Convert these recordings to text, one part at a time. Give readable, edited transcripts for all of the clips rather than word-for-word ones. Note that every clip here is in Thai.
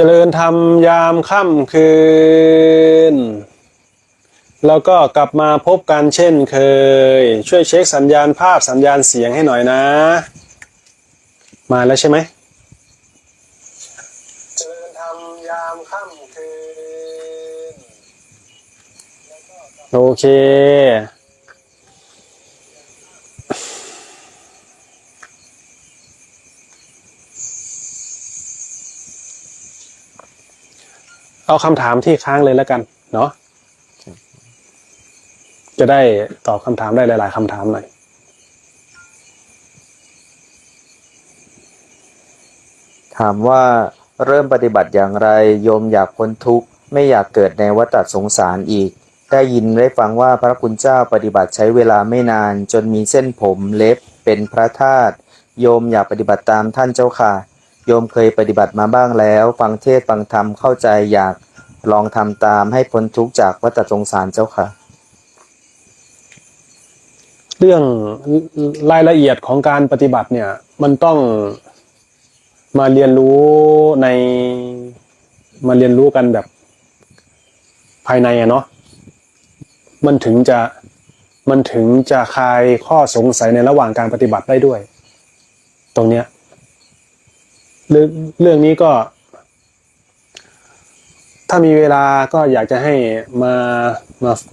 ริญธรรมยามค่ำคืนแล้วก็กลับมาพบกันเช่นเคยช่วยเช็คสัญญาณภาพสัญญาณเสียงให้หน่อยนะมาแล้วใช่ไหมเจริญธรรมยามค่ำคืนโอเคเอาคำถามที่ค้างเลยแล้วกันเนาะจะได้ตอบคำถามได้หลายๆคำถามหน่อยถามว่าเริ่มปฏิบัติอย่างไรโยมอยากพ้นทุกข์ไม่อยากเกิดในวัฏสงสารอีกได้ยินได้ฟังว่าพระคุณเจ้าปฏิบัติใช้เวลาไม่นานจนมีเส้นผมเล็บเป็นพระธาตุโยมอยากปฏิบัติตามท่านเจ้าค่ะโยมเคยปฏิบัติมาบ้างแล้วฟังเทศน์ฟังธรรมเข้าใจอยากลองทำตามให้พ้นทุกข์จากวัฏสงสารเจ้าค่ะเรื่องรายละเอียดของการปฏิบัติเนี่ยมันต้องมาเรียนรู้มาเรียนรู้กันแบบภายในเนาะมันถึงจะคลายข้อสงสัยในระหว่างการปฏิบัติได้ด้วยตรงเนี้ยเรื่องนี้ก็ถ้ามีเวลาก็อยากจะให้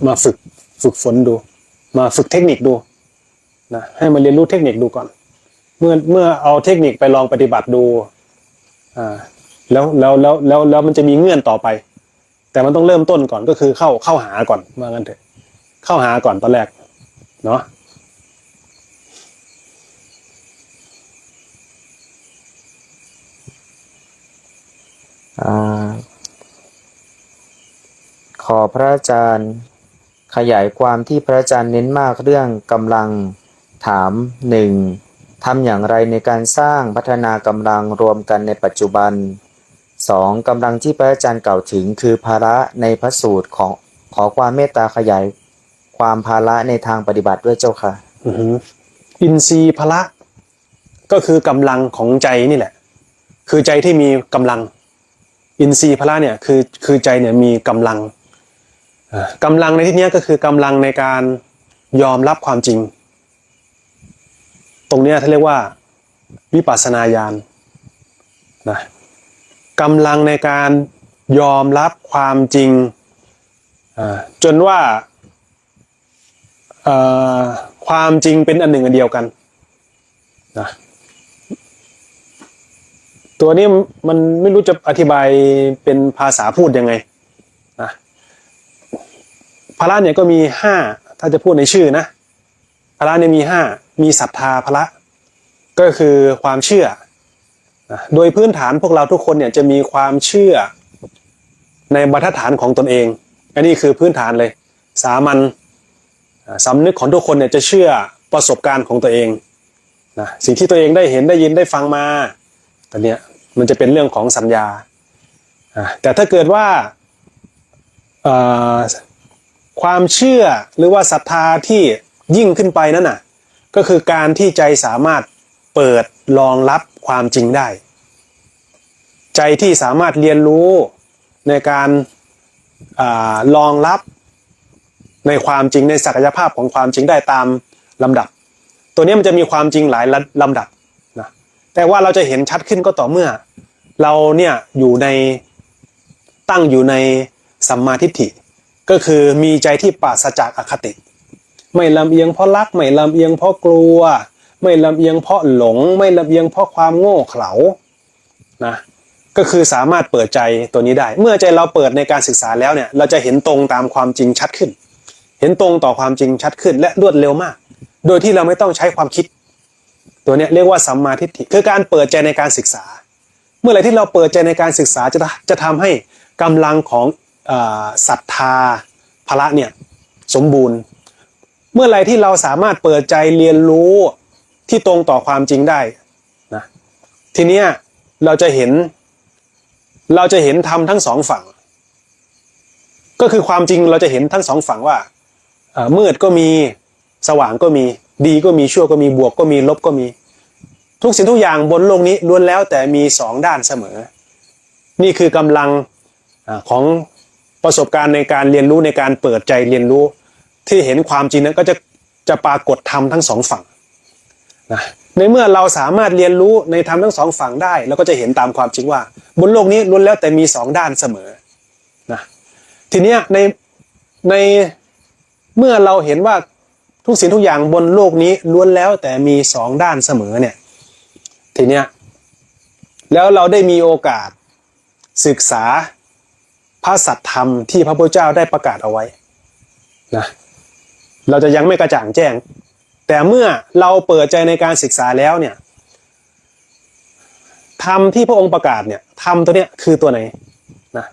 มาฝึกฝนดูมาฝึกเทคนิคดูนะให้มาเรียนรู้เทคนิคดูก่อนเมื่อเอาเทคนิคไปลองปฏิบัติดูแล้วมันจะมีเงื่อนต่อไปแต่มันต้องเริ่มต้นก่อนก็คือเข้าหาก่อนว่างั้นเถอะเข้าหาก่อนตอนแรกเนาะขอพระอาจารย์ขยายความที่พระอาจารย์เน้นมากเรื่องกำลังถาม1ทำอย่างไรในการสร้างพัฒนากำลังรวมกันในปัจจุบัน2กำลังที่พระอาจารย์กล่าวถึงคือภาระในพระสูตรขอความเมตตาขยายความภาระในทางปฏิบัติด้วยเจ้าค่ะอินทรีย์พละก็คือกำลังของใจนี่แหละคือใจที่มีกำลังอินทรีย์พละเนี่ยคือใจเนี่ยมีกำลังในที่นี้ก็คือกำลังในการยอมรับความจริงตรงนี้เขาเรียกว่าวิปัสสนาญาณนะกำลังในการยอมรับความจริงจนว่าความจริงเป็นอันหนึ่งอันเดียวกันนะตัวนี้มันไม่รู้จะอธิบายเป็นภาษาพูดยังไงนะพละเนี่ยก็มี5ถ้าจะพูดในชื่อนะพละเนี่ยมี5มีศรัทธาพละก็คือความเชื่อนะโดยพื้นฐานพวกเราทุกคนเนี่ยจะมีความเชื่อในบรรทัดฐานของตนเองอันนี้คือพื้นฐานเลยสามัญสำนึกของทุกคนเนี่ยจะเชื่อประสบการณ์ของตัวเองนะสิ่งที่ตัวเองได้เห็นได้ยินได้ฟังมาตอนเนี้ยมันจะเป็นเรื่องของสัญญาแต่ถ้าเกิดว่าความเชื่อหรือว่าศรัทธาที่ยิ่งขึ้นไปนั่นน่ะก็คือการที่ใจสามารถเปิดรองรับความจริงได้ใจที่สามารถเรียนรู้ในการรองรับในความจริงในศักยภาพของความจริงได้ตามลำดับตัวนี้มันจะมีความจริงหลายลำดับนะแต่ว่าเราจะเห็นชัดขึ้นก็ต่อเมื่อเราเนี่ยตั้งอยู่ในสัมมาทิฏฐิก็คือมีใจที่ปราศจากอคติไม่ลำเอียงเพราะรักไม่ลำเอียงเพราะกลัวไม่ลำเอียงเพราะหลงไม่ลำเอียงเพราะความโง่เขลานะก็คือสามารถเปิดใจตัวนี้ได้เมื่อใจเราเปิดในการศึกษาแล้วเนี่ยเราจะเห็นตรงตามความจริงชัดขึ้นเห็นตรงต่อความจริงชัดขึ้นและรวดเร็วมากโดยที่เราไม่ต้องใช้ความคิดตัวนี้เรียกว่าสัมมาทิฏฐิคือการเปิดใจในการศึกษาเมื่อไหร่ที่เราเปิดใจในการศึกษาจะทำให้กำลังของศรัทธาพละเนี่ยสมบูรณ์เมื่อไหร่ที่เราสามารถเปิดใจเรียนรู้ที่ตรงต่อความจริงได้นะทีเนี้ยเราจะเห็นธรรมทั้งสองฝั่งก็คือความจริงเราจะเห็นทั้งสองฝั่งว่ามืดก็มีสว่างก็มีดีก็มีชั่วก็มีบวกก็มีลบก็มีทุกสิ่งทุกอย่างบนโลกนี้ล้วนแล้วแต่มี2ด้านเสมอ นี่คือกำลังของประสบการณ์ในการเรียนรู้ในการเปิดใจเรียนรู้ที่เห็นความจริงนั้นก็จะปรากฏธรรมทั้งสองฝั่งนะในเมื่อเราสามารถเรียนรู้ในธรรมทั้งสองฝั่งได้เราก็จะเห็นตามความจริงว่าบนโลกนี้ล้วนแล้วแต่มีสองด้านเสมอนะทีเนี้ยในเมื่อเราเห็นว่าทุกสิ่งทุกอย่างบนโลกนี้ล้วนแล้วแต่มีสองด้านเสมอเนี่ยทีเนี้ยแล้วเราได้มีโอกาสศึกษาพระสัทธรรมที่พระพุทธเจ้าได้ประกาศเอาไว้นะเราจะยังไม่กระจ่างแจ้งแต่เมื่อเราเปิดใจในการศึกษาแล้วเนี่ยธรรมที่พระองค์ประกาศเนี่ยธรรมตัวเนี้ยคือตัวไหนนะ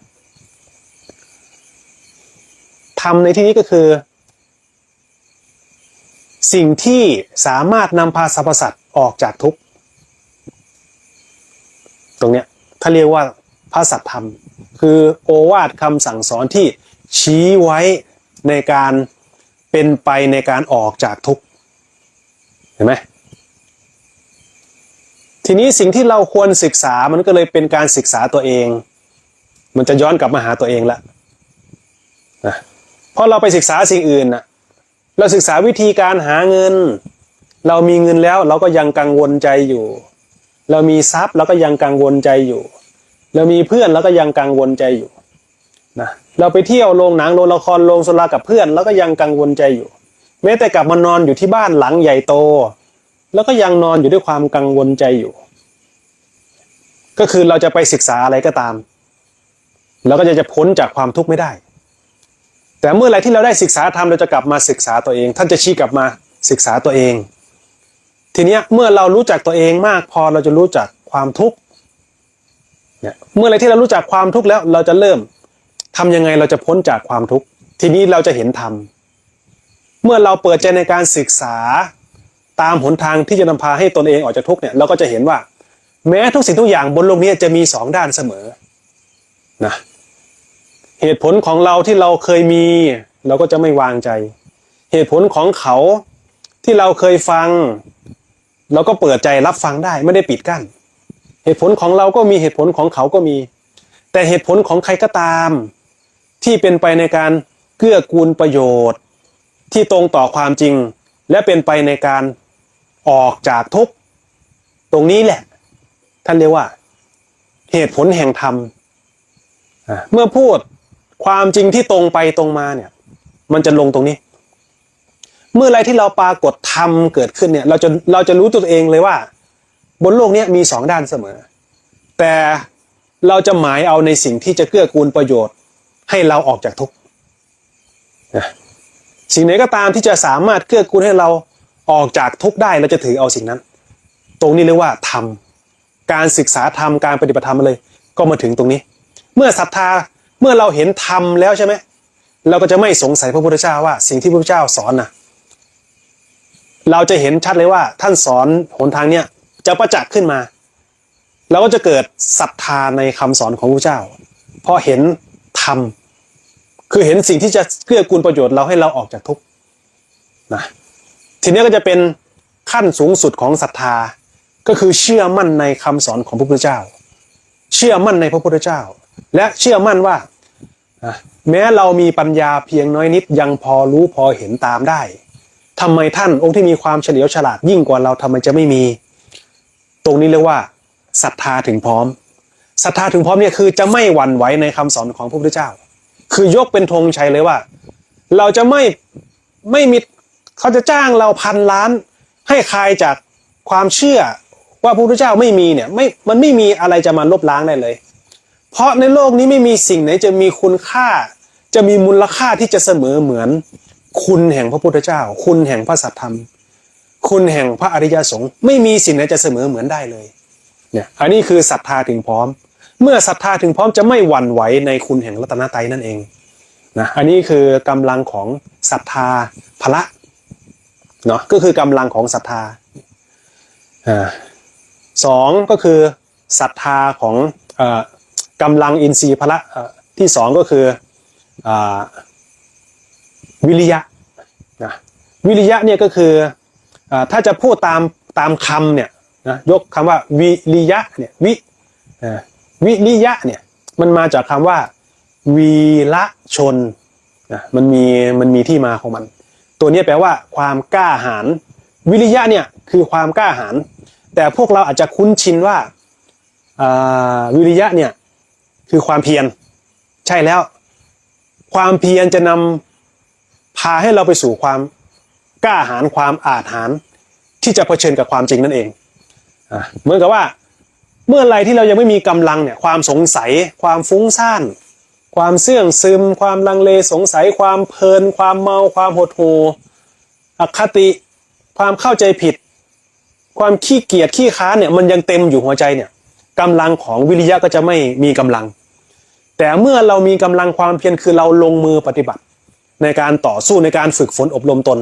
ธรรมในที่นี้ก็คือสิ่งที่สามารถนำพาสรรพสัตว์ออกจากทุกข์ตรงเนี้ยเขาเรียกว่าพระสัทธรรมคือโอวาทคำสั่งสอนที่ชี้ไว้ในการเป็นไปในการออกจากทุกข์เห็นไหมทีนี้สิ่งที่เราควรศึกษามันก็เลยเป็นการศึกษาตัวเองมันจะย้อนกลับมาหาตัวเองละนะเพราะเราไปศึกษาสิ่งอื่นนะเราศึกษาวิธีการหาเงินเรามีเงินแล้วเราก็ยังกังวลใจอยู่เรามีทรัพย์เราก็ยังกังวลใจอยู่เรามีเพื่อนเราก็ยังกังวลใจอยู่นะเราไปเที่ยวโรงหนังโรงละครโรงสุรากับเพื่อนเราก็ยังกังวลใจอยู่แม้แต่กลับมานอนอยู่ที่บ้านหลังใหญ่โตแล้วก็ยังนอนอยู่ด้วยความกังวลใจอยู่ก็คือเราจะไปศึกษาอะไรก็ตามเราก็จะพ้นจากความทุกข์ไม่ได้แต่เมื่อไรที่เราได้ศึกษาธรรมเราจะกลับมาศึกษาตัวเองท่านจะชี้กลับมาศึกษาตัวเองทีเนี้ยเมื่อเรารู้จักตัวเองมากพอเราจะรู้จักความทุกข์เนี่ยเมื่อไรที่เรารู้จักความทุกข์แล้วเราจะเริ่มทำยังไงเราจะพ้นจากความทุกข์ทีนี้เราจะเห็นธรรมเมื่อเราเปิดใจในการศึกษาตามหนทางที่จะนำพาให้ตนเองออกจากทุกข์เนี่ยเราก็จะเห็นว่าแม้ทุกสิ่งทุกอย่างบนโลกนี้จะมีสองด้านเสมอนะเหตุผลของเราที่เราเคยมีเราก็จะไม่วางใจเหตุผลของเขาที่เราเคยฟังเราก็เปิดใจรับฟังได้ไม่ได้ปิดกั้นเหตุผลของเราก็มีเหตุผลของเขาก็มีแต่เหตุผลของใครก็ตามที่เป็นไปในการเกื้อกูลประโยชน์ที่ตรงต่อความจริงและเป็นไปในการออกจากทุกข์ตรงนี้แหละท่านเรียกว่าเหตุผลแห่งธรรมเมื่อพูดความจริงที่ตรงไปตรงมาเนี่ยมันจะลงตรงนี้เมื่อไรที่เราปรากฏธรรมเกิดขึ้นเนี่ยเราจะรู้ตัวเองเลยว่าบนโลกนี้มีสองด้านเสมอแต่เราจะหมายเอาในสิ่งที่จะเกื้อกูลประโยชน์ให้เราออกจากทุกข์สิ่งไหนก็ตามที่จะสามารถเกื้อกูลให้เราออกจากทุกข์ได้เราจะถือเอาสิ่งนั้นตรงนี้เรียกว่าธรรมการศึกษาธรรมการปฏิบัติธรรมเลยก็มาถึงตรงนี้เมื่อศรัทธาเมื่อเราเห็นธรรมแล้วใช่ไหมเราก็จะไม่สงสัยพระพุทธเจ้าว่าสิ่งที่พระพุทธเจ้าสอนนะเราจะเห็นชัดเลยว่าท่านสอนหนทางเนี้ยจะประจักษ์ขึ้นมาเราก็จะเกิดศรัทธาในคำสอนของพระพุทธเจ้าพอเห็นธรรมคือเห็นสิ่งที่จะเกื้อกูลประโยชน์เราให้เราออกจากทุกข์นะทีนี้ก็จะเป็นขั้นสูงสุดของศรัทธาก็คือเชื่อมั่นในคำสอนของพระพุทธเจ้าเชื่อมั่นในพระพุทธเจ้าและเชื่อมั่นว่าแม้เรามีปัญญาเพียงน้อยนิดยังพอรู้พอเห็นตามได้ทำไมท่านองค์ที่มีความเฉลียวฉลาดยิ่งกว่าเราทำไมจะไม่มีตรงนี้เรียกว่าศรัทธาถึงพร้อมศรัทธาถึงพร้อมเนี่ยคือจะไม่หวั่นไหวในคำสอนของพระพุทธเจ้าคือยกเป็นธงชัยเลยว่าเราจะไม่มีเขาจะจ้างเรา1,000 ล้านให้คลายจากความเชื่อว่าพระพุทธเจ้าไม่มีเนี่ยมันไม่มีอะไรจะมาลบล้างได้เลยเพราะในโลกนี้ไม่มีสิ่งไหนจะมีคุณค่าจะมีมูลค่าที่จะเสมอเหมือนคุณแห่งพระพุทธเจ้าคุณแห่งพระสัทธรรมคุณแห่งพระอริยสงฆ์ไม่มีสิ่งไหนจะเสมอเหมือนได้เลยเนี่ยอันนี้คือศรัทธาถึงพร้อมเมื่อศรัทธาถึงพร้อมจะไม่หวั่นไหวในคุณแห่งรัตนตรัยนั่นเองนะอันนี้คือกำลังของศรัทธาพละเนาะก็คือกำลังของศรัทธาสองก็คือศรัทธาของกำลังอินทรีย์พละที่สองก็คือวิริยะนะวิริยะเนี่ยก็คือถ้าจะพูดตามคำเนี่ยนะยกคำว่าวิริยะเนี่ยวิริยะเนี่ย มันมาจากคำว่าวีระชนนะมันมีที่มาของมันตัวนี้แปลว่าความกล้าหาญวิริยะเนี่ยคือความกล้าหาญแต่พวกเราอาจจะคุ้นชินว่าวิริยะเนี่ยคือความเพียรใช่แล้วความเพียรจะนำพาให้เราไปสู่ความกล้าหาญความอาจหาญที่จะเผชิญกับความจริงนั่นเองเหมือนกับว่าเมื่อไรที่เรายังไม่มีกำลังเนี่ยความสงสัยความฟุ้งซ่านความเสื่องซึมความลังเลสงสัยความเพลินความเมาความหดหู่อคติความเข้าใจผิดความขี้เกียจขี้ค้านเนี่ยมันยังเต็มอยู่หัวใจเนี่ยกำลังของวิริยะก็จะไม่มีกำลังแต่เมื่อเรามีกำลังความเพียรคือเราลงมือปฏิบัติในการต่อสู้ในการฝึกฝนอบรมตน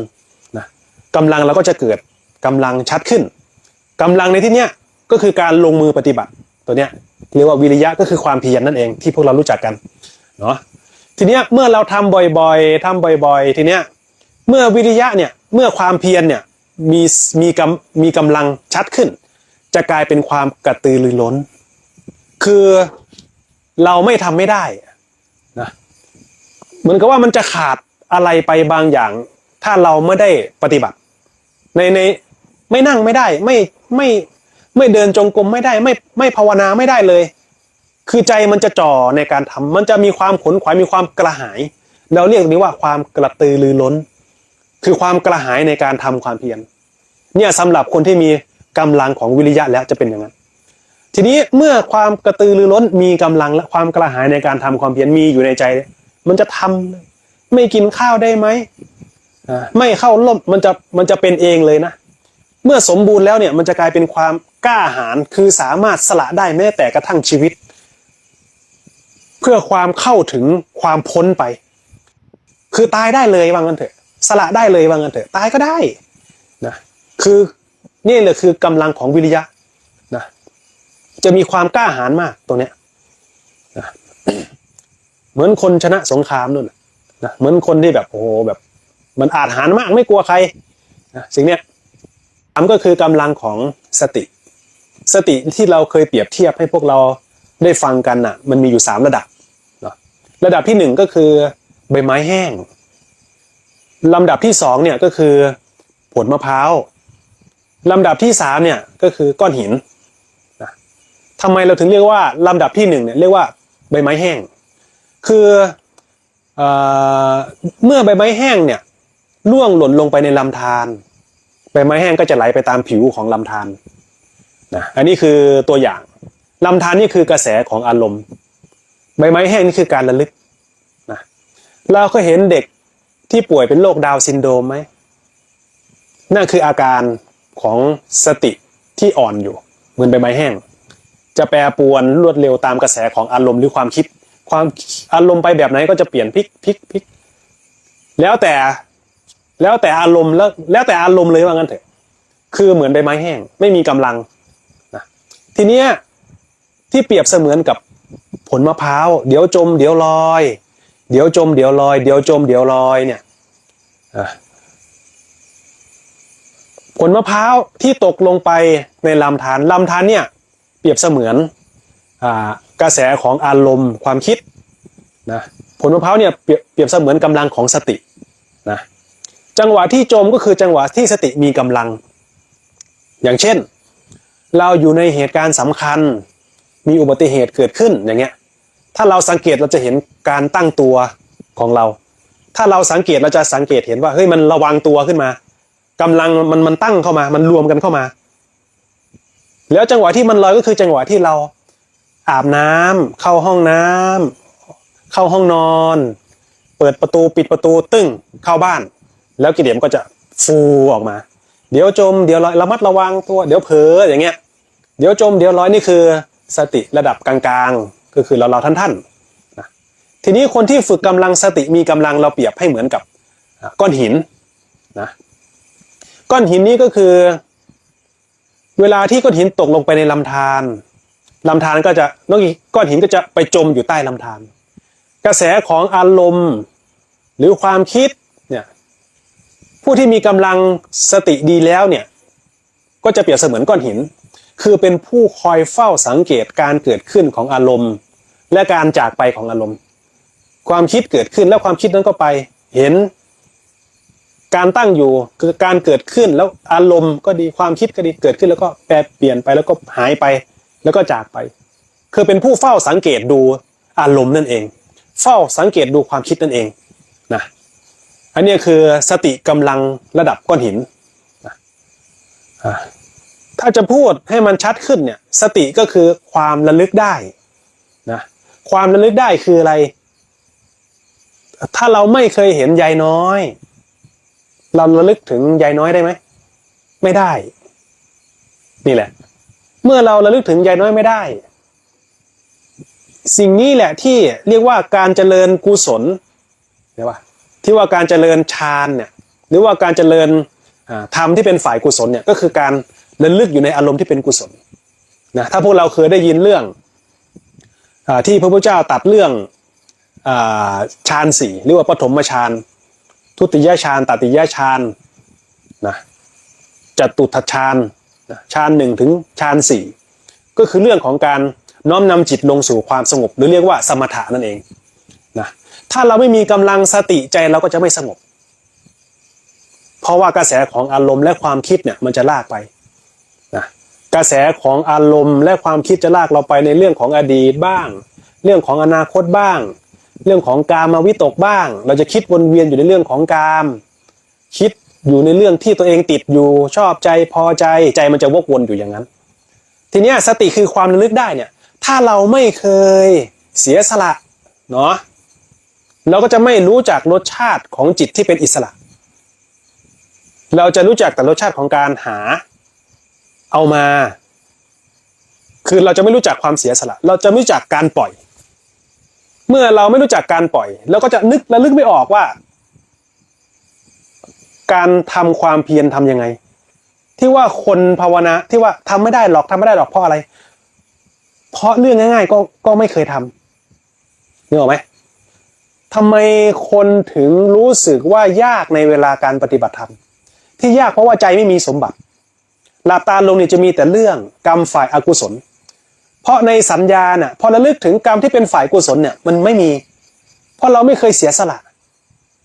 นะกำลังเราก็จะเกิดกำลังชัดขึ้นกำลังในที่เนี้ยก็คือการลงมือปฏิบัติตัวเนี้ยเรียกว่าวิริยะก็คือความเพียรนั่นเองที่พวกเรารู้จักกันเนาะทีเนี้ยเมื่อเราทำบ่อยๆทีเนี้ยเมื่อวิริยะเนี่ยเมื่อความเพียรเนี่ยมีกำลังชัดขึ้นจะกลายเป็นความกระตือรือร้นคือเราไม่ทำไม่ได้นะเหมือนกับว่ามันจะขาดอะไรไปบางอย่างถ้าเราไม่ได้ปฏิบัติในไม่นั่งไม่ได้ไม่เดินจงกรมไม่ได้ไม่ภาวนาไม่ได้เลยคือใจมันจะจ่อในการทำมันจะมีความขนขวายมีความกระหายเราเรียกนี้ว่าความกระตือรือร้นคือความกระหายในการทำความเพียรเนี่ยสำหรับคนที่มีกำลังของวิริยะแล้วจะเป็นอย่างนั้นทีนี้เมื่อความกระตือรือร้นมีกำลังและความกระหายในการทำความเพียรมีอยู่ในใจมันจะทำไม่กินข้าวได้ไหมไม่เข้าร่มมันจะเป็นเองเลยนะเมื่อสมบูรณ์แล้วเนี่ยมันจะกลายเป็นความกล้าหาญคือสามารถสละได้แม้แต่กระทั่งชีวิตเพื่อความเข้าถึงความพ้นไปคือตายได้เลยว่างั้นเถอะสละได้เลยว่างั้นเถอะตายก็ได้นะคือนี่แหละคือกำลังของวิริยะนะจะมีความกล้าหาญมากตรงเนี้ยนะเหมือนคนชนะสงครามนู่นนะเหมือนคนที่แบบโอ้โหแบบมันอาจหาญมากไม่กลัวใครนะสิ่งเนี้ยก็คือกำลังของสติที่เราเคยเปรียบเทียบให้พวกเราได้ฟังกันน่ะมันมีอยู่3ระดับเนาะระดับที่1ก็คือใบไม้แห้งลำดับที่2เนี่ยก็คือผลมะพร้าวลำดับที่3เนี่ยก็คือก้อนหินนะทำไมเราถึงเรียกว่าลำดับที่1เนี่ยเรียกว่าใบไม้แห้งคือเมื่อใบไม้แห้งเนี่ยร่วงหล่นลงไปในลำธารใบไม้แห้งก็จะไหลไปตามผิวของลำธารนะอันนี้คือตัวอย่างลำธารนี่คือกระแสของอารมณ์ใบไม้แห้งนี่คือการระลึกนะเราก็เห็นเด็กที่ป่วยเป็นโรคดาวน์ซินโดรมไหมนั่นคืออาการของสติที่อ่อนอยู่เหมือนใบไม้แห้งจะแปรปรวนรวดเร็วตามกระแสของอารมณ์หรือความคิดความอารมณ์ไปแบบไหนก็จะเปลี่ยนพลิกแล้วแต่อารมณ์แล้วแต่อารมณ์เลยว่างั้นเถอะคือเหมือนใบไม้แห้งไม่มีกำลังนะทีเนี้ยที่เปรียบเสมือนกับผลมะพร้าวเดี๋ยวจมเดี๋ยวลอยเดี๋ยวจมเดี๋ยวลอยเดี๋ยวจมเดี๋ยวลอยเนี่ยผลมะพร้าวที่ตกลงไปในลำธารเนี่ยเปรียบเสมือนกระแสของอารมณ์ความคิดนะผลมะพร้าวเนี่ยเปรียบเสมือนกำลังของสตินะจังหวะที่จมก็คือจังหวะที่สติมีกำลังอย่างเช่นเราอยู่ในเหตุการณ์สำคัญมีอุบัติเหตุเกิดขึ้นอย่างเงี้ยถ้าเราสังเกตเราจะเห็นการตั้งตัวของเราถ้าเราสังเกตเราจะสังเกตเห็นว่าเฮ้ยมันระวังตัวขึ้นมากำลังมันตั้งเข้ามามันรวมกันเข้ามาแล้วจังหวะที่มันลอยก็คือจังหวะที่เราอาบน้ำเข้าห้องน้ำเข้าห้องนอนเปิดประตูปิดประตูตึ้งเข้าบ้านแล้วกิเลสก็จะฟูออกมาเดี๋ยวจมเดี๋ยวลอยระมัดระวังตัวเดี๋ยวเผลออย่างเงี้ยเดี๋ยวจมเดี๋ยวลอยนี่คือสติระดับกลางๆก็คือเราท่านนะทีนี้คนที่ฝึกกำลังสติมีกำลังเราเปรียบให้เหมือนกับก้อนหินนะก้อนหินนี้ก็คือเวลาที่ก้อนหินตกลงไปในลำธารก็จะก้อนหินก็จะไปจมอยู่ใต้ลำธารกระแสของอารมณ์หรือความคิดเนี่ยผู้ที่มีกำลังสติดีแล้วเนี่ยก็จะเปรียบเสมือนก้อนหินคือเป็นผู้คอยเฝ้าสังเกตการเกิดขึ้นของอารมณ์ และการจากไปของอารมณ์ความคิดเกิดขึ้นแล้วความคิดนั้นก็ไปเห็นการตั้งอยู่คือการเกิดขึ้นแล้วอารมณ์ก็ดีความคิดก็ดีเกิดขึ้นแล้วก็แปรเปลี่ยนไปแล้วก็หายไปแล้วก็จากไปคือเป็นผู้เฝ้าสังเกตดูอารมณ์นั่นเองเฝ้าสังเกตดูความคิดนั่นเองนะอันนี้คือสติกำลังระดับก้อนหินนะถ้าจะพูดให้มันชัดขึ้นเนี่ยสติก็คือความระลึกได้นะความระลึกได้คืออะไรถ้าเราไม่เคยเห็นยายน้อยเราระลึกถึงยายน้อยได้ไหมไม่ได้นี่แหละเมื่อเราระลึกถึงยายน้อยไม่ได้สิ่งนี้แหละที่เรียกว่าการเจริญกุศลเรียกว่าที่ว่าการเจริญฌานเนี่ยหรือว่าการเจริญธรรมที่เป็นฝ่ายกุศลเนี่ยก็คือการระลึกอยู่ในอารมณ์ที่เป็นกุศลนะถ้าพวกเราเคยได้ยินเรื่องที่พระพุทธเจ้าตรัสเรื่องฌานสี่หรือว่าปฐมฌานทุติยฌานตติยฌานนะจตุตถฌานฌานหนึ่งถึงฌานสี่ก็คือเรื่องของการน้อมนำจิตลงสู่ความสงบหรือเรียกว่าสมถะนั่นเองนะถ้าเราไม่มีกำลังสติใจเราก็จะไม่สงบเพราะว่ากระแสของอารมณ์และความคิดเนี่ยมันจะลากไปนะกระแสของอารมณ์และความคิดจะลากเราไปในเรื่องของอดีตบ้างเรื่องของอนาคตบ้างเรื่องของกามวิตกบ้างเราจะคิดวนเวียนอยู่ในเรื่องของกามคิดอยู่ในเรื่องที่ตัวเองติดอยู่ชอบใจพอใจใจมันจะวกวนอยู่อย่างนั้นทีนี้สติคือความระลึกได้เนี่ยถ้าเราไม่เคยเสียสละเนาะเราก็จะไม่รู้จักรสชาติของจิตที่เป็นอิสระเราจะรู้จักแต่รสชาติของการหาเอามาคือเราจะไม่รู้จักความเสียสละเราจะไม่รู้จักการปล่อยเมื่อเราไม่รู้จักการปล่อยเราก็จะระลึกไม่ออกว่าการทำความเพียรทำยังไงที่ว่าคนภาวนาที่ว่าทำไม่ได้หรอกเพราะอะไรเพราะเรื่องง่ายๆก็ไม่เคยทำนึกออกไหมทำไมคนถึงรู้สึกว่ายากในเวลาการปฏิบัติธรรมที่ยากเพราะว่าใจไม่มีสมบัติหลับตาลงเนี่ยจะมีแต่เรื่องกรรมฝ่ายอกุศลเพราะในสัญญาน่ะพอระลึกถึงกรรมที่เป็นฝ่ายกุศลเนี่ยมันไม่มีเพราะเราไม่เคยเสียสละ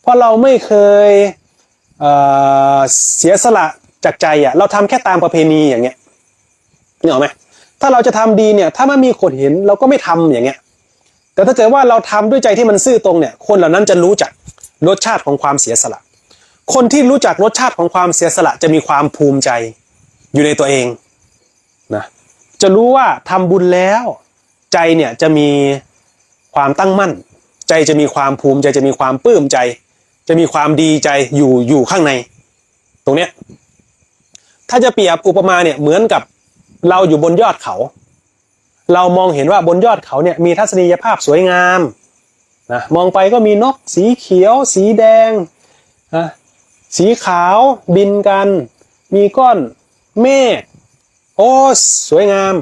เพราะเราไม่เคยเสียสละจากใจอ่ะเราทำแค่ตามประเพณีอย่างเงี้ยนึกออกไหมถ้าเราจะทำดีเนี่ยถ้าไม่มีคนเห็นเราก็ไม่ทำอย่างเงี้ยแต่ถ้าเกิดว่าเราทำด้วยใจที่มันซื่อตรงเนี่ยคนเหล่านั้นจะรู้จักรสชาติของความเสียสละคนที่รู้จักรสชาติของความเสียสละจะมีความภูมิใจอยู่ในตัวเองนะจะรู้ว่าทำบุญแล้วใจเนี่ยจะมีความตั้งมั่นใจจะมีความภูมิใจจะมีความปลื้มใจจะมีความดีใจอยู่ข้างในตรงเนี้ยถ้าจะเปรียบอุปมาเนี่ยเหมือนกับเราอยู่บนยอดเขาเรามองเห็นว่าบนยอดเขาเนี่ยมีทัศนียภาพสวยงามนะมองไปก็มีนกสีเขียวสีแดงนะสีขาวบินกันมีก้อนเมฆโอ้สวยงาม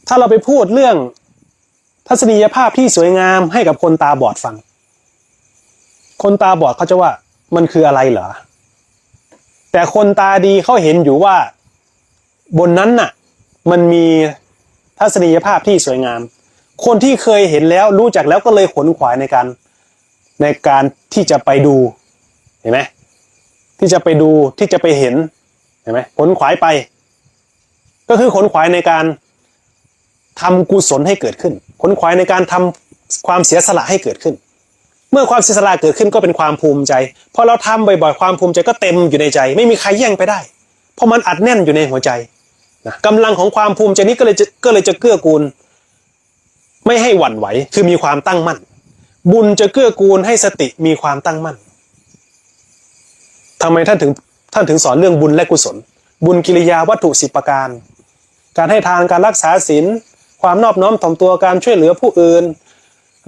ถ้าเราไปพูดเรื่องทัศนียภาพที่สวยงามให้กับคนตาบอดฟังคนตาบอดเขาจะว่ามันคืออะไรเหรอแต่คนตาดีเขาเห็นอยู่ว่าบนนั้นน่ะมันมีทัศนียภาพที่สวยงามคนที่เคยเห็นแล้วรู้จักแล้วก็เลยขนขวายในการที่จะไปดูเห็นไหมที่จะไปดูที่จะไปเห็นเห็นไหมขนขวายไปก็คือขนขวายในการทำกุศลให้เกิดขึ้นขนขวายในการทำความเสียสละให้เกิดขึ้นเมื่อความเสียสละเกิดขึ้นก็เป็นความภูมิใจพอเราทำบ่อยๆความภูมิใจก็เต็มอยู่ในใจไม่มีใครแย่งไปได้เพราะมันอัดแน่นอยู่ในหัวใจนะกำลังของความภูมิใจนี้ก็เลยจะเกื้อกูลไม่ให้หวั่นไหวคือมีความตั้งมั่นบุญจะเกื้อกูลให้สติมีความตั้งมั่นทำไมท่านถึงสอนเรื่องบุญและกุศลบุญกิริยาวัตถุ10ประการการให้ทานการรักษาศีลความนอบน้อมถ่อมตัวการช่วยเหลือผู้อื่น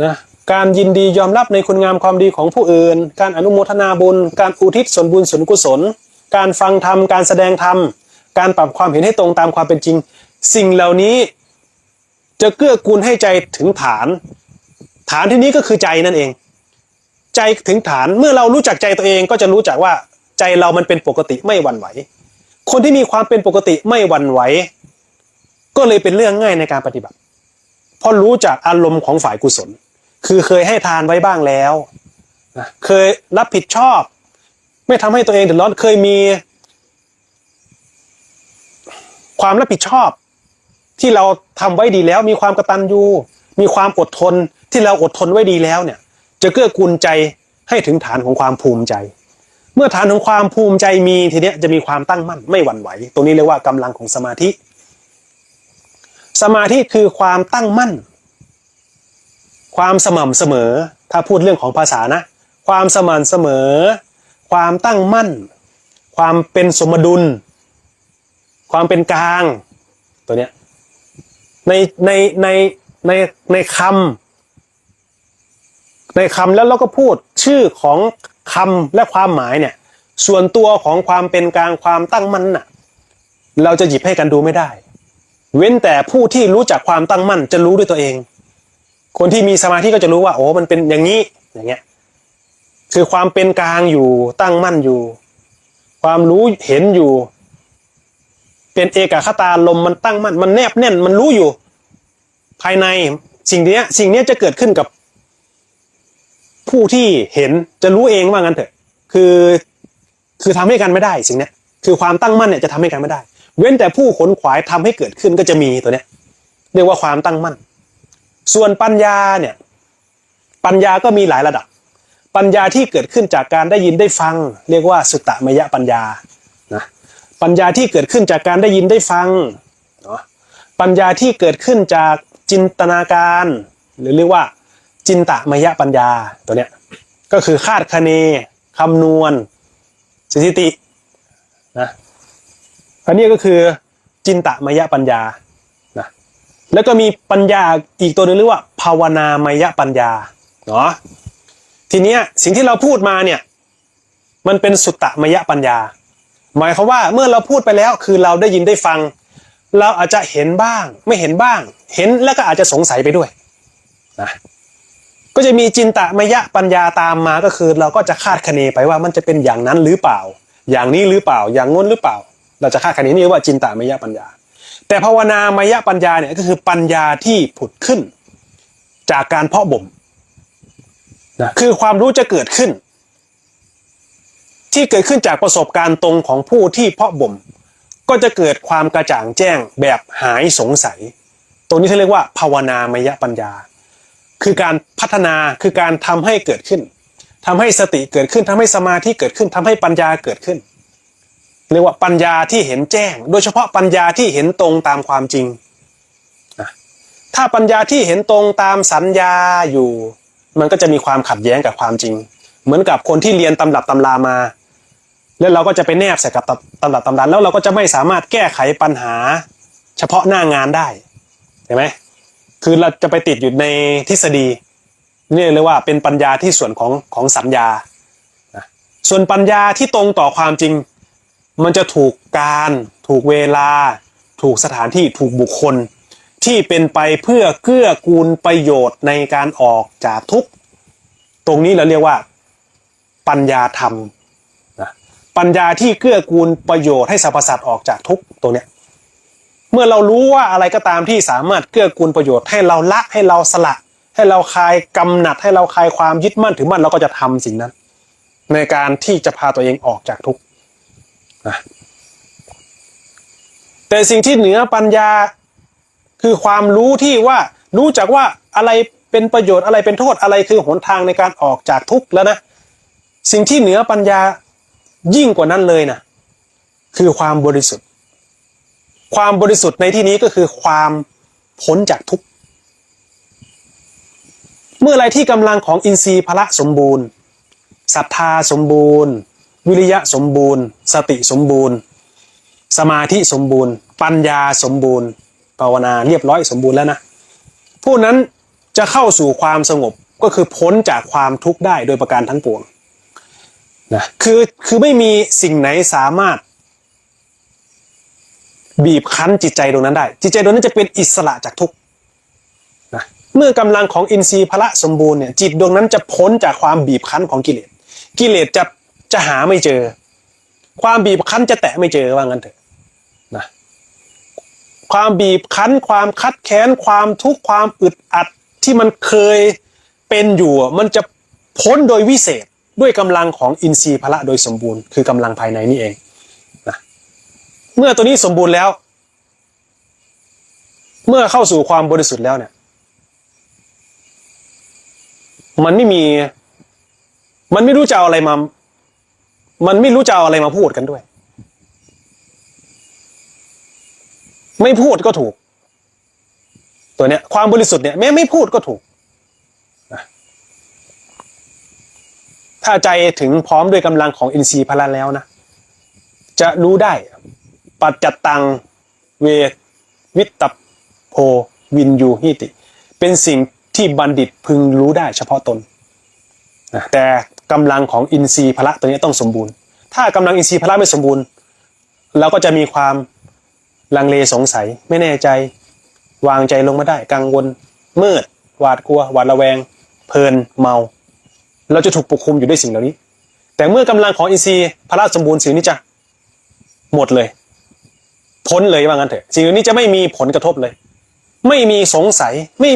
นะการยินดียอมรับในคุณงามความดีของผู้อื่นการอนุโมทนาบุญการอุทิศส่วนบุญส่วนกุศลการฟังธรรมการแสดงธรรมการปรับความเห็นให้ตรงตามความเป็นจริงสิ่งเหล่านี้จะเกื้อกูลให้ใจถึงฐานที่นี้ก็คือใจนั่นเองใจถึงฐานเมื่อเรารู้จักใจตัวเองก็จะรู้จักว่าใจเรามันเป็นปกติไม่หวั่นไหวคนที่มีความเป็นปกติไม่หวั่นไหวก็เลยเป็นเรื่องง่ายในการปฏิบัติ เพราะรู้จักอารมณ์ของฝ่ายกุศลคือเคยให้ทานไว้บ้างแล้วนะเคยรับผิดชอบไม่ทำให้ตัวเองเดือดร้อนเคยมีความรับผิดชอบที่เราทำไว้ดีแล้วมีความกตัญญูมีความอดทนที่เราอดทนไว้ดีแล้วเนี่ยจะเกื้อกูลใจให้ถึงฐานของความภูมิใจเมื่อฐานของความภูมิใจมีทีเนี้ยจะมีความตั้งมั่นไม่หวั่นไหวตรงนี้เรียกว่ากำลังของสมาธิสมาธิคือความตั้งมั่นความสม่ำเสมอถ้าพูดเรื่องของภาษานะความสม่ำเสมอความตั้งมั่นความเป็นสมดุลความเป็นกลางตัวเนี้ยในคำแล้วเราก็พูดชื่อของคำและความหมายเนี่ยส่วนตัวของความเป็นกลางความตั้งมั่นน่ะเราจะหยิบให้กันดูไม่ได้เว้นแต่ผู้ที่รู้จักความตั้งมั่นจะรู้ด้วยตัวเองคนที่มีสมาธิก็จะรู้ว่าโอ้มันเป็นอย่างนี้อย่างเงี้ยคือความเป็นกลางอยู่ตั้งมั่นอยู่ความรู้เห็นอยู่เป็นเอกคตาลมมันตั้งมั่นมันแนบแน่นมันรู้อยู่ภายในสิ่งนี้จะเกิดขึ้นกับผู้ที่เห็นจะรู้เองว่างั้นเถอะคือทำให้กันไม่ได้สิ่งนี้คือความตั้งมั่นเนี่ยจะทำให้กันไม่ได้เว้นแต่ผู้ขนขวายทำให้เกิดขึ้นก็จะมีตัวเนี้ยเรียกว่าความตั้งมั่นส่วนปัญญาเนี่ยปัญญาก็มีหลายระดับปัญญาที่เกิดขึ้นจากการได้ยินได้ฟังเรียกว่าสุตตมยปัญญานะปัญญาที่เกิดขึ้นจากการได้ยินได้ฟังเนาะปัญญาที่เกิดขึ้นจากจินตนาการหรือเรียกว่าจินตมยปัญญาตัวเนี้ยก็คือคาดคะเนคำนวณสถิตินะอันนี้ก็คือจินตมยปัญญานะแล้วก็มีปัญญาอีกตัวนึงเรียกว่าภาวนามยปัญญาเนาะทีเนี้ยสิ่งที่เราพูดมาเนี่ยมันเป็นสุตตมยปัญญาหมายความว่าเมื่อเราพูดไปแล้วคือเราได้ยินได้ฟังเราอาจจะเห็นบ้างไม่เห็นบ้างเห็นแล้วก็อาจจะสงสัยไปด้วยนะก็จะมีจินตมยปัญญาตามมาก็คือเราก็จะคาดคะเนไปว่ามันจะเป็นอย่างนั้นหรือเปล่าอย่างนี้หรือเปล่าอย่างง้นหรือเปล่าเราจะคาดคะเนนี่ว่าจินตมยปัญญาแต่ภาวนามยปัญญาเนี่ยก็คือปัญญาที่ผุดขึ้นจากการเพาะบ่มนะคือความรู้จะเกิดขึ้นที่เกิดขึ้นจากประสบการณ์ตรงของผู้ที่เพาะบ่มก็จะเกิดความกระจ่างแจ้งแบบหายสงสัยตรงนี้เขาเรียกว่าภาวนามยปัญญาคือการพัฒนาคือการทำให้เกิดขึ้นทำให้สติเกิดขึ้นทำให้สมาธิเกิดขึ้นทำให้ปัญญาเกิดขึ้นเรียกว่าปัญญาที่เห็นแจ้งโดยเฉพาะปัญญาที่เห็นตรงตามความจริงถ้าปัญญาที่เห็นตรงตามสัญญาอยู่มันก็จะมีความขัดแย้งกับความจริงเหมือนกับคนที่เรียนตำรับตำรามาแล้วเราก็จะไปแนบใส่กับตำรับตำราแล้วเราก็จะไม่สามารถแก้ไขปัญหาเฉพาะหน้างานได้เห็นไหมคือเราจะไปติดอยู่ในทฤษฎีนี่เรียกว่าเป็นปัญญาที่ส่วนของสัญญาส่วนปัญญาที่ตรงต่อความจริงมันจะถูกการถูกเวลาถูกสถานที่ถูกบุคคลที่เป็นไปเพื่อเกื้อกูลประโยชน์ในการออกจากทุกข์ตรงนี้เราเรียกว่าปัญญาธรรมนะปัญญาที่เกื้อกูลประโยชน์ให้สรรพสัตว์ออกจากทุกข์ตรงเนี้ยเมื่อเรารู้ว่าอะไรก็ตามที่สามารถเกื้อกูลประโยชน์ให้เราละให้เราสละให้เราคลายกำหนัดให้เราคลายความยึดมั่นถือมั่นเราก็จะทำสิ่งนั้นในการที่จะพาตัวเองออกจากทุกข์นะแต่สิ่งที่เหนือปัญญาคือความรู้ที่ว่ารู้จักว่าอะไรเป็นประโยชน์อะไรเป็นโทษอะไรคือหนทางในการออกจากทุกข์แล้วนะสิ่งที่เหนือปัญญายิ่งกว่านั้นเลยนะคือความบริสุทธิ์ความบริสุทธิ์ในที่นี้ก็คือความพ้นจากทุกข์เมื่อไรที่กำลังของอินทรีย์พละสมบูรณ์ศรัทธาสมบูรณ์วิริยะสมบูรณ์สติสมบูรณ์สมาธิสมบูรณ์ปัญญาสมบูรณ์ภาวนาเรียบร้อยสมบูรณ์แล้วนะผู้นั้นจะเข้าสู่ความสงบก็คือพ้นจากความทุกข์ได้โดยประการทั้งปวงนะคือไม่มีสิ่งไหนสามารถบีบคั้นจิตใจตรงนั้นได้จิตใจตรงนั้นจะเป็นอิสระจากทุกข์นะเมื่อกำลังของอินทรีย์พละสมบูรณ์เนี่ยจิตดวงนั้นจะพ้นจากความบีบคั้นของกิเลสจะหาไม่เจอความบีบคั้นจะแตะไม่เจอว่างั้นเถอะนะ ความบีบคั้นความคัดแค้นความทุกข์ความอึดอัดที่มันเคยเป็นอยู่มันจะพ้นโดยวิเศษด้วยกำลังของอินทรีย์พละโดยสมบูรณ์คือกำลังภายในนี่เองนะเมื่อตัวนี้สมบูรณ์แล้วเมื่อเข้าสู่ความบริสุทธิ์แล้วเนี่ยมันไม่รู้จะเอาอะไรมาพูดกันด้วยไม่พูดก็ถูกตัวเนี้ยความบริสุทธิ์เนี่ยแม้ไม่พูดก็ถูกถ้าใจถึงพร้อมด้วยกำลังของอินทรีย์พละแล้วนะจะรู้ได้ปัจจัตตังเววิตตโพวินยูหิติเป็นสิ่งที่บัณฑิตพึงรู้ได้เฉพาะตนนะแต่กำลังของอินทรีย์พละตัวนี้ต้องสมบูรณ์ถ้ากำลังอินทรีย์พละไม่สมบูรณ์เราก็จะมีความลังเลสงสัยไม่แน่ใจวางใจลงมาได้กังวลมืดหวาดกลัวหวาดระแวงเพลินเมาเราจะถูกปกคลุมอยู่ด้วยสิ่งเหล่านี้แต่เมื่อกำลังของอินทรีย์พละสมบูรณ์สิ่งนี้จะหมดเลยพ้นเลยว่างั้นเถอะสิ่งเหล่านี้จะไม่มีผลกระทบเลยไม่มีสงสัยไม่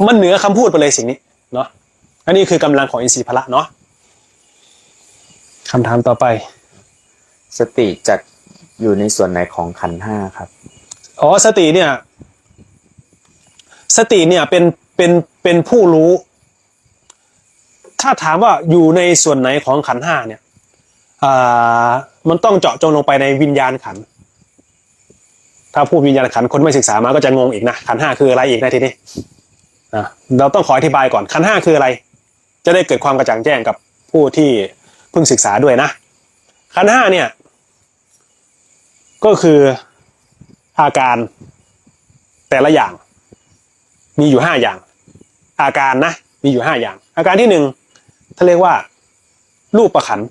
มันเหนือคำพูดไปเลยสิ่งนี้เนาะอันนี้คือกำลังของอินทรีย์พละเนาะคำถามต่อไปสติจัดอยู่ในส่วนไหนของขันธ์ห้าครับอ๋อสติเนี่ยเป็นผู้รู้ถ้าถามว่าอยู่ในส่วนไหนของขันธ์ห้าเนี่ยมันต้องเจาะจงลงไปในวิญญาณขันธ์ถ้าพูดวิญญาณขันธ์คนไม่ศึกษามาก็จะงงอีกนะขันธ์ห้าคืออะไรอีกนะทีนี้เราต้องขออธิบายก่อนขันธ์ห้าคืออะไรจะได้เกิดความกระจ่างแจ้งกับผู้ที่เพิ่งศึกษาด้วยนะขันธ์ห้าเนี่ยก็คืออาการแต่ละอย่างมีอยู่5อย่างอาการนะมีอยู่5อย่างอาการที่1เขาเรียกว่ารูปขันธ์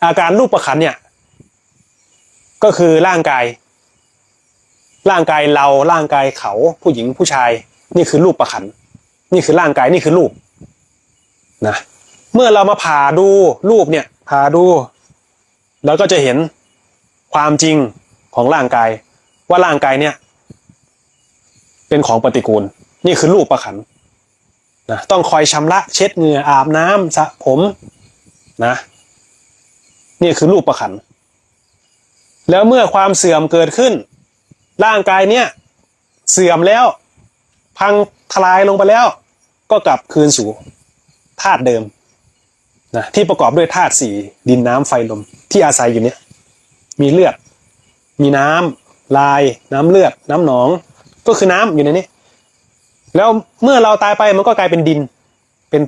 อาการรูปขันธ์เนี่ยก็คือร่างกายเราร่างกายเขาผู้หญิงผู้ชายนี่คือรูปขันธ์นี่คือร่างกายนี่คือรูปนะเมื่อเรามาผ่าดูรูปเนี่ยผ่าดูเราก็จะเห็นความจริงของร่างกายว่าร่างกายเนี่ยเป็นของปฏิกูลนี่คือรูปขันธ์นะต้องคอยชำระเช็ดเหงื่ออาบน้ำสระผมนะนี่คือรูปขันธ์แล้วเมื่อความเสื่อมเกิดขึ้นร่างกายเนี่ยเสื่อมแล้วพังทลายลงไปแล้วก็กลับคืนสู่ธาตุเดิมนะที่ประกอบด้วยธาตุ4ดินน้ำไฟลมที่อาศัยอยู่เนี่ยมีเลือดมีน้ำลายน้ำเลือดน้ำหนองก็คือน้ำอยู่ในนี้แล้วเมื่อเราตายไปมันก็กลายเป็นดินเป็น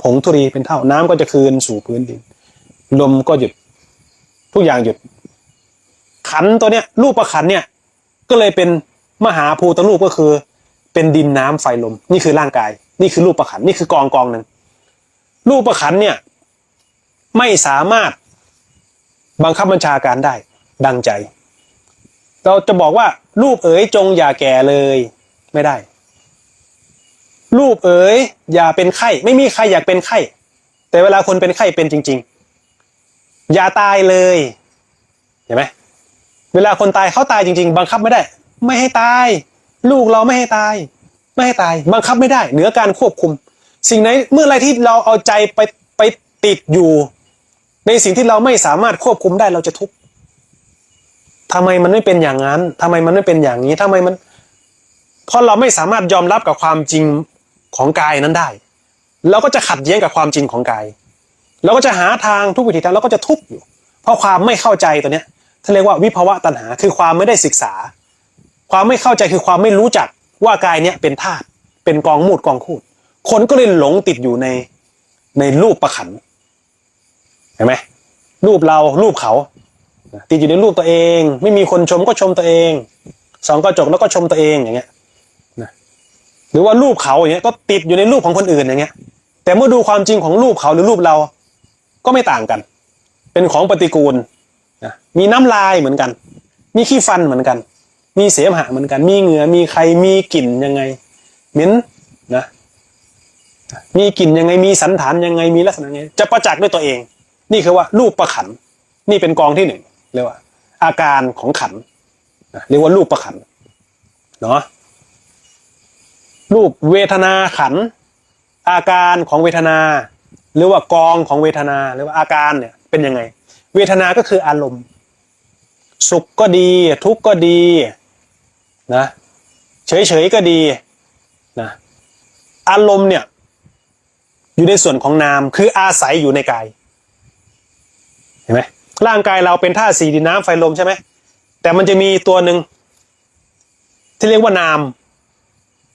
ผงธุลีเป็นเท่าน้ำก็จะคืนสู่พื้นดินลมก็หยุดทุกอย่างหยุดขันธ์ตัวเนี้ยรูปขันธ์เนี่ยก็เลยเป็นมหาภูตรูปก็คือเป็นดินน้ำไฟลมนี่คือร่างกายนี่คือรูปขันธ์นี่คือกองหนึ่งรูปขันธ์เนี่ยไม่สามารถบังคับบัญชาการได้ดังใจเราจะบอกว่ารูปเอ๋ยจงอย่าแก่เลยไม่ได้รูปเอ๋ยอย่าเป็นไข้ไม่มีใครอยากเป็นไข้แต่เวลาคนเป็นไข้เป็นจริงๆอย่าตายเลยเห็นไหมเวลาคนตายเขาตายจริงๆบังคับไม่ได้ไม่ให้ตายลูกเราไม่ให้ตายบังคับไม่ได้เหนือการควบคุมสิ่งไหนเมื่อไรที่เราเอาใจไปติดอยู่ในสิ่งที่เราไม่สามารถควบคุมได้เราจะทุกข์ทำไมมันไม่เป็นอย่างนั้นทำไมมันไม่เป็นอย่างนี้ทำไมมันเพราะเราไม่สามารถยอมรับกับความจริงของกายนั้นได้เราก็จะขัดแย้งกับความจริงของกายเราก็จะหาทางทุกวิถีทางเราก็จะทุกข์อยู่เพราะความไม่เข้าใจตัวเนี้ยท่านเรียกว่าวิภวะตัณหาคือความไม่ได้ศึกษาความไม่เข้าใจคือความไม่รู้จักว่ากายเนี้ยเป็นธาตุเป็นกองมูดกองคูดคนก็เลยหลงติดอยู่ในรูปขันธ์เห็นไหมรูปเรารูปเขาติดอยู่ในรูปตัวเองไม่มีคนชมก็ชมตัวเองส่องกระจกแล้วก็ชมตัวเองอย่างเงี้ยนะหรือว่ารูปเขาอย่างเงี้ยก็ติดอยู่ในรูปของคนอื่นอย่างเงี้ยแต่เมื่อดูความจริงของรูปเขาหรือรูปเราก็ไม่ต่างกันเป็นของปฏิกูลนะมีน้ำลายเหมือนกันมีขี้ฟันเหมือนกันมีเสมหะเหมือนกันมีเหงื่อมีใครมีกลิ่นยังไงเหม็นนะมีกลิ่นยังไงมีสันฐานยังไงมีลักษณะยังไงจะประจักษ์ด้วยตัวเองนี่คือว่ารูปประขันนี่เป็นกองที่1เรียกว่า อาการของขันธ์เรียกว่ารูปประขันธ์เนาะรูปเวทนาขันธ์อาการของเวทนาหรือว่ากองของเวทนาหรือว่าอาการเนี่ยเป็นยังไงเวทนาก็คืออารมณ์สุขก็ดีทุกข์ก็ดีนะเฉยๆก็ดีนะอารมณ์เนี่ยอยู่ในส่วนของนามคืออาศัยอยู่ในกายเห็นไหมร่างกายเราเป็นธาตุสี่ดินน้ำไฟลมใช่ไหมแต่มันจะมีตัวหนึ่งที่เรียกว่านาม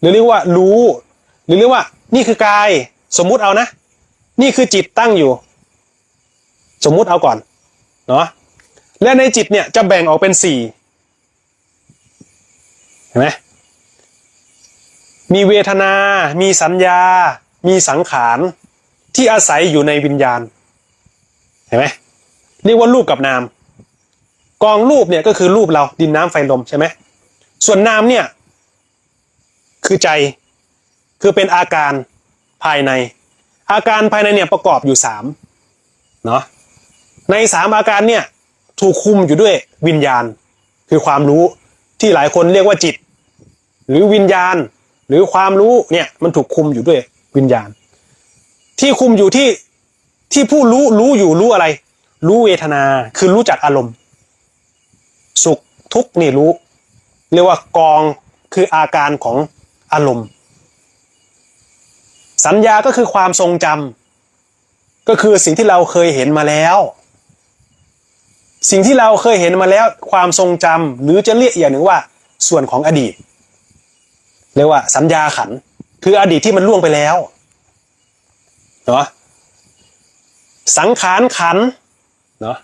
หรือเรียกว่ารู้หรือเรียกว่านี่คือกายสมมุติเอานะนี่คือจิตตั้งอยู่สมมุติเอาก่อนเนาะและในจิตเนี่ยจะแบ่งออกเป็นสี่เห็นไหมมีเวทนามีสัญญามีสังขารที่อาศัยอยู่ในวิญญาณเห็นไหมเรียกว่ารูปกับนามกองรูปเนี่ยก็คือรูปเราดินน้ำไฟลมใช่ไหมส่วนนามเนี่ยคือใจคือเป็นอาการภายในอาการภายในเนี่ยประกอบอยู่3เนาะใน3อาการเนี่ยถูกคุมอยู่ด้วยวิญญาณคือความรู้ที่หลายคนเรียกว่าจิตหรือวิญญาณหรือความรู้เนี่ยมันถูกคุมอยู่ด้วยวิญญาณที่คุมอยู่ที่ผู้รู้อยู่รู้อะไรรู้เวทนาคือรู้จักอารมณ์สุขทุกข์นี่รู้เรียกว่ากองคืออาการของอารมณ์สัญญาก็คือความทรงจำก็คือสิ่งที่เราเคยเห็นมาแล้วสิ่งที่เราเคยเห็นมาแล้วความทรงจำหรือจะเรียกอย่างหนึ่งว่าส่วนของอดีตเรียกว่าสัญญาขันธ์คืออดีตที่มันล่วงไปแล้วเนาะสังขารขันธ์เนาะ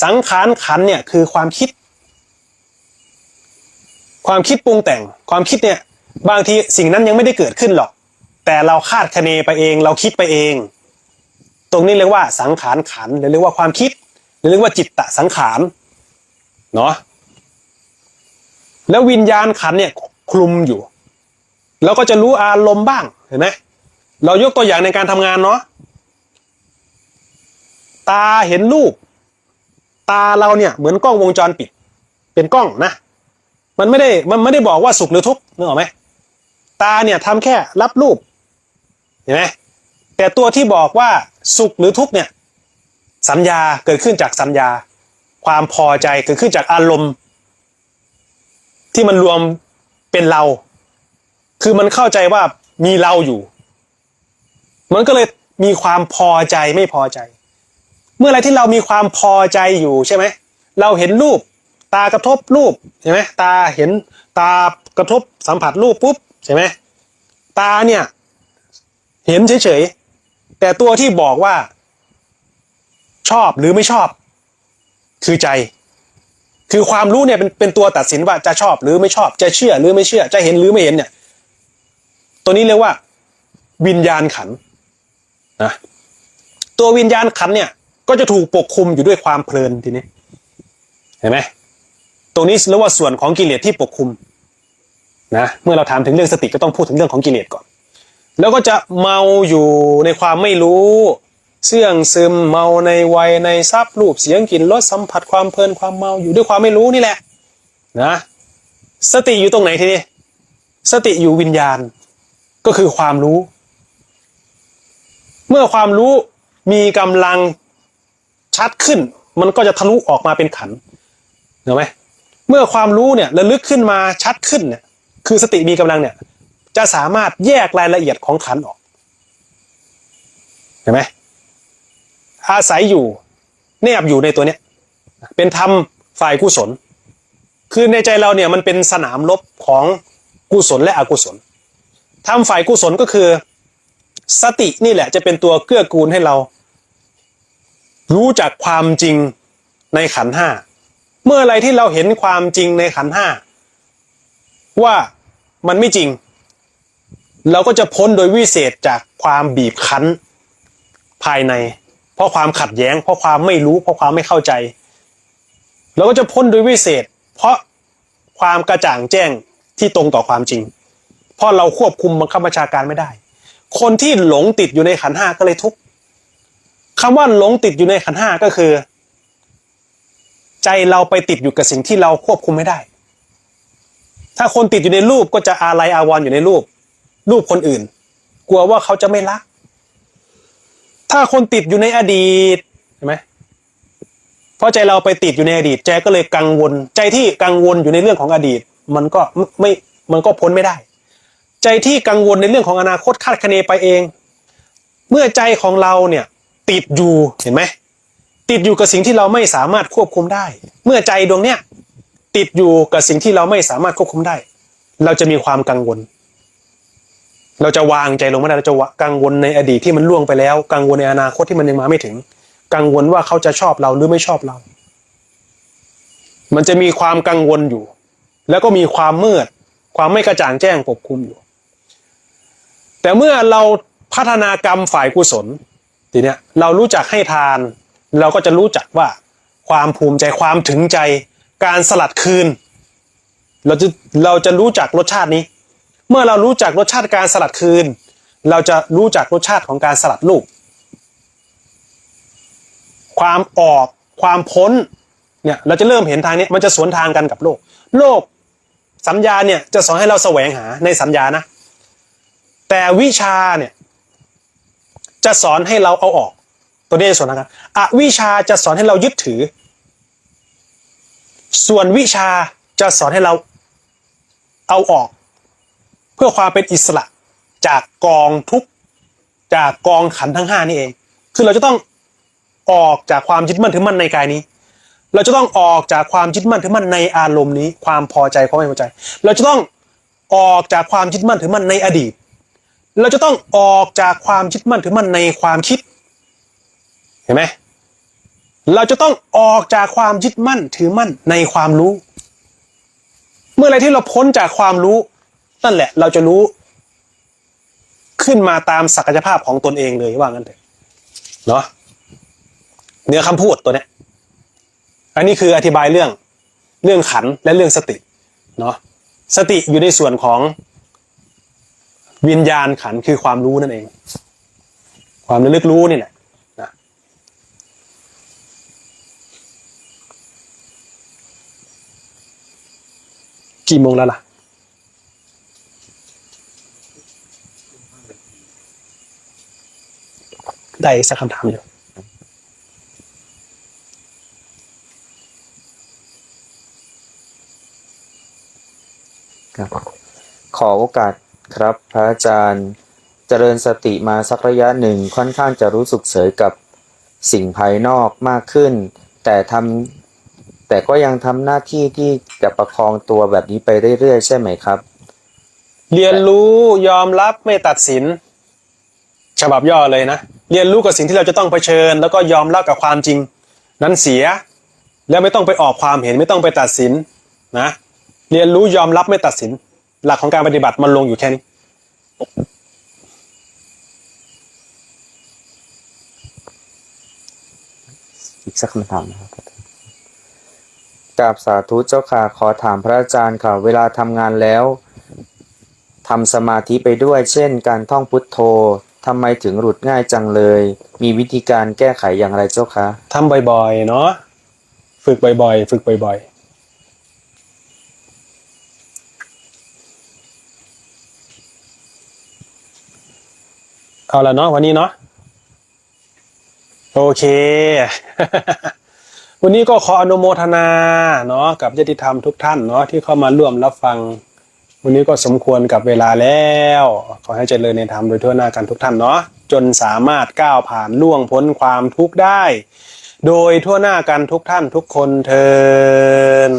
สังขารขันธ์เนี่ยคือความคิดปรุงแต่งความคิดเนี่ยบางทีสิ่งนั้นยังไม่ได้เกิดขึ้นหรอกแต่เราคาดคะเนไปเองเราคิดไปเองตรงนี้เรียกว่าสังขารขันธ์หรือเรียกว่าความคิดหรือเรียกว่าจิตตสังขารเนาะแล้ววิญญาณขันธ์เนี่ยคลุมอยู่เราก็จะรู้อารมณ์บ้างเห็นไหมเรายกตัวอย่างในการทำงานเนาะตาเห็นรูปตาเราเนี่ยเหมือนกล้องวงจรปิดเป็นกล้องนะมันไม่ได้บอกว่าสุขหรือทุกข์นึกออกไหมตาเนี่ยทำแค่รับรูปเห็นไหมแต่ตัวที่บอกว่าสุขหรือทุกข์เนี่ยสัญญาเกิดขึ้นจากสัญญาความพอใจเกิดขึ้นจากอารมณ์ที่มันรวมเป็นเราคือมันเข้าใจว่ามีเราอยู่มันก็เลยมีความพอใจไม่พอใจเมื่อไรที่เรามีความพอใจอยู่ใช่ไหมเราเห็นรูปตากระทบรูปใช่ไหมตาเห็นตากระทบสัมผัสรูปปุ๊บใช่ไหมตาเนี่ยเห็นเฉยๆแต่ตัวที่บอกว่าชอบหรือไม่ชอบคือใจคือความรู้เนี่ยเป็นตัวตัดสินว่าจะชอบหรือไม่ชอบจะเชื่อหรือไม่เชื่อจะเห็นหรือไม่เห็นเนี่ยตัวนี้เรียกว่าวิญญาณขันธ์นะตัววิญญาณขันธ์เนี่ยก็จะถูกปกคลุมอยู่ด้วยความเพลินทีนี้เห็นไหมตรงนี้เรียกว่าส่วนของกิเลสที่ปกคลุมนะเมื่อเราถามถึงเรื่องสติก็ต้องพูดถึงเรื่องของกิเลสก่อนแล้วก็จะเมาอยู่ในความไม่รู้เสื่องซึมเมาในวัยในทรัพย์รูปเสียงกลิ่นรสสัมผัสความเพลินความเมาอยู่ด้วยความไม่รู้นี่แหละนะสติอยู่ตรงไหนทีนี้สติอยู่วิญญาณก็คือความรู้เมื่อความรู้มีกำลังชัดขึ้นมันก็จะทะลุออกมาเป็นขันธ์เห็นไหมเมื่อความรู้เนี่ยระลึกขึ้นมาชัดขึ้นเนี่ยคือสติมีกำลังเนี่ยจะสามารถแยกรายละเอียดของขันธ์ออกเห็นไหมอาศัยอยู่แนบอยู่ในตัวเนี้ยเป็นธรรมฝ่ายกุศลคือในใจเราเนี่ยมันเป็นสนามรบของกุศลและอกุศลธรรมฝ่ายกุศลก็คือสตินี่แหละจะเป็นตัวเกื้อกูลให้เรารู้จักความจริงในขันธ์ห้าเมื่อไรที่เราเห็นความจริงในขันธ์ห้าว่ามันไม่จริงเราก็จะพ้นโดยวิเศษจากความบีบคั้นภายในเพราะความขัดแย้งเพราะความไม่รู้เพราะความไม่เข้าใจเราก็จะพ้นโดยวิเศษเพราะความกระจ่างแจ้งที่ตรงต่อความจริงเพราะเราควบคุมบังคับบัญชาการไม่ได้คนที่หลงติดอยู่ในขันธ์ห้าก็เลยทุกข์คำว่าหลงติดอยู่ในขันธ์ห้าก็คือ ใจเราไปติดอยู่กับสิ่งที่เราควบคุมไม่ได้ถ้าคนติดอยู่ในรูปก็จะอาลัยอาวรณ์อยู่ในรูปคนอื่นกลัวว่าเขาจะไม่รักถ้าคนติดอยู่ในอดีตเห็นไหมเพราะใจเราไปติดอยู่ในอดีตใจก็เลยกังวลใจที่กังวลอยู่ในเรื่องของอดีตมันก็พ้นไม่ได้ใจที่กังวลในเรื่องของอนาคตคาดคะเนไปเองเมื่อใจของเราเนี่ยติดอยู่เห็นไหมติดอยู่กับสิ่งที่เราไม่สามารถควบคุมได้เมื่อใจดวงเนี้ยติดอยู่กับสิ่งที่เราไม่สามารถควบคุมได้เราจะมีความกังวลเราจะวางใจลงไม่ได้เราจะกังวลในอดีตที่มันล่วงไปแล้วกังวลในอนาคตที่มันยังมาไม่ถึงกังวลว่าเขาจะชอบเราหรือไม่ชอบเรามันจะมีความกังวลอยู่แล้วก็มีความมืดความไม่กระจ่างแจ้งปกคลุมอยู่แต่เมื่อเราพัฒนากรรมฝ่ายกุศลทีเนี้ยเรารู้จักให้ทานเราก็จะรู้จักว่าความภูมิใจความถึงใจการสลัดคืนเราจะรู้จักรสชาตินี้เมื่อเรารู้จักรสชาติการสลัดคืนเราจะรู้จักรสชาติของการสลัดลูกความออกความพ้นเนี่ยเราจะเริ่มเห็นทางนี้มันจะสวนทางกันกับโลกสัญญาเนี่ยจะสอนให้เราแสวงหาในสัญญานะแต่วิชาเนี่ยจะสอนให้เราเอาออกตัวนี้จะสวนทางกันอวิชาจะสอนให้เรายึดถือส่วนวิชาจะสอนให้เราเอาออกเพื่อความเป็นอิสระจากกองทุกข์จากกองขันธ์ทั้ง5นี่เองคือเราจะต้องออกจากความยึดมั่นถือมั่นในกายนี้เราจะต้องออกจากความยึดมั่นถือมั่นในอารมณ์นี้ความพอใจความไม่พอใจเราจะต้องออกจากความยึดมั่นถือมั่นในอดีตเราจะต้องออกจากความยึดมั่นถือมั่นในความคิดเห็นไหมเราจะต้องออกจากความยึดมั่นถือมั่นในความรู้เมื่อไรที่เราพ้นจากความรู้นั่นแหละเราจะรู้ขึ้นมาตามศักยภาพของตนเองเลยว่างั้นเถอะเนาะเนื้อคำพูดตัวเนี้ยอันนี้คืออธิบายเรื่องขันธ์และเรื่องสติเนาะสติอยู่ในส่วนของวิญญาณขันธ์คือความรู้นั่นเองความระลึกรู้นี่แหละนะกี่โมงแล้วล่ะได้สักคำถามอยู่ขอโอกาสครับพระอาจารย์เจริญสติมาสักระยะหนึ่งค่อนข้างจะรู้สึกเฉยกับสิ่งภายนอกมากขึ้นแต่ก็ยังทำหน้าที่ที่จะประคองตัวแบบนี้ไปเรื่อยๆใช่ไหมครับเรียนรู้ยอมรับไม่ตัดสินฉบับย่อเลยนะเรียนรู้กับสิ่งที่เราจะต้องเผชิญแล้วก็ยอมรับกับความจริงนั้นเสียแล้วไม่ต้องไปออกความเห็นไม่ต้องไปตัดสินนะเรียนรู้ยอมรับไม่ตัดสินหลักของการปฏิบัติมันลงอยู่แค่นี้อีกสักคำถามนะครับกราบสาธุเจ้าค่ะขอถามพระอาจารย์ค่ะเวลาทำงานแล้วทำสมาธิไปด้วยเช่นการท่องพุทโธทำไมถึงหลุดง่ายจังเลยมีวิธีการแก้ไขอย่างไรเจ้าคะทำบ่อยๆเนาะฝึกบ่อยๆฝึกบ่อยๆเอาละเนาะวันนี้เนาะโอเค วันนี้ก็ขออนุโมทนาเนาะกับญาติธรรมทุกท่านเนาะที่เข้ามาร่วมรับฟังวันนี้ก็สมควรกับเวลาแล้วขอให้เจริญในธรรมโดยทั่วหน้ากันทุกท่านเนาะจนสามารถก้าวผ่านล่วงพ้นความทุกข์ได้โดยทั่วหน้ากันทุกท่านทุกคนเทอญ